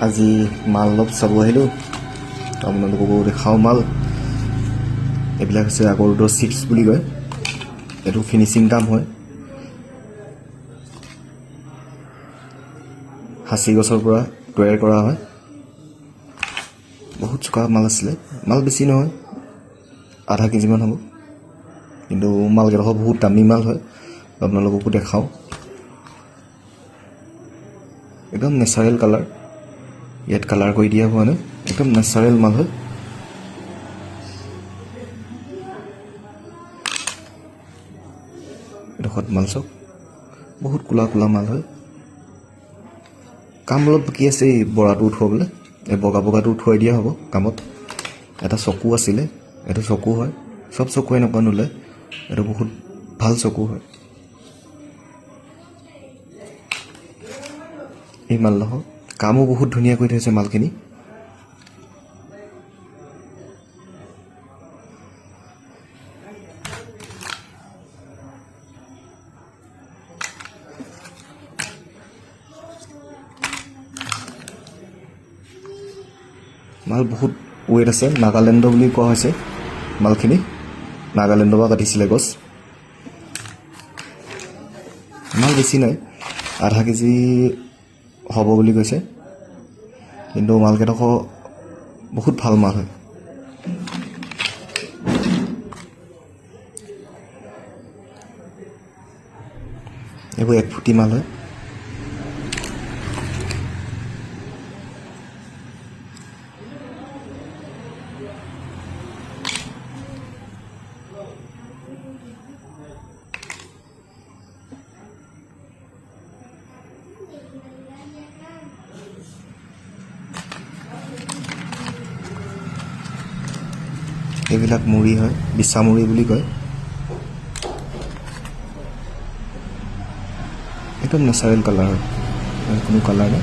আজি মাল অলপ চাব আহিলোঁ, আপোনালোককো দেখাওঁ মাল। এইবিলাক হৈছে আগৰটো চিপছ বুলি কয়, এইটো ফিনিচিং কাম হয়। সাঁচি গছৰ পৰা তৈয়াৰ কৰা হয়। বহুত চোকা মাল আছিলে, মাল বেছি নহয়, আধা কেজিমান হ'ব, কিন্তু মালকেইডোখৰ বহুত দামী মাল হয়, আপোনালোককো দেখাওঁ। একদম নেচাৰেল কালাৰ, ইয়াত কালাৰ কৰি দিয়া হোৱা নাই, একদম নেচাৰেল মাল হয়। এডোখৰত মাল চাওক, বহুত কোলা কোলা মাল হয়। কাম অলপ বাকী আছে, এই বৰাটো উঠোৱাবলৈ, এই বগা বগাটো উঠুৱাই দিয়া হ'ব কামত। এটা চকু আছিলে, এইটো চকু হয়, চব চকু এনেকুৱা নোলায়, এইটো বহুত ভাল চকু হয়। এই মালডোখৰ কামো বহুত ধুনীয়া কৰি থৈছে মালখিনি। মাল বহুত ৱেইট আছে, নাগালেণ্ডৰ বুলি কোৱা হৈছে মালখিনি, নাগালেণ্ডৰ পৰা কাটিছিলে গছ। মাল বেছি নাই, আধা কেজি হ'ব বুলি কৈছে, কিন্তু মালকেইডোখৰ বহুত ভাল মাল হয়। এইবোৰ 1 ফুটি মাল হয়। এইবিলাক মুড়ি হয়, বিছা মুড়ি বুলি কয়। একদম নেচাৰেল কালাৰ হয়, কোনো কালাৰ নাই।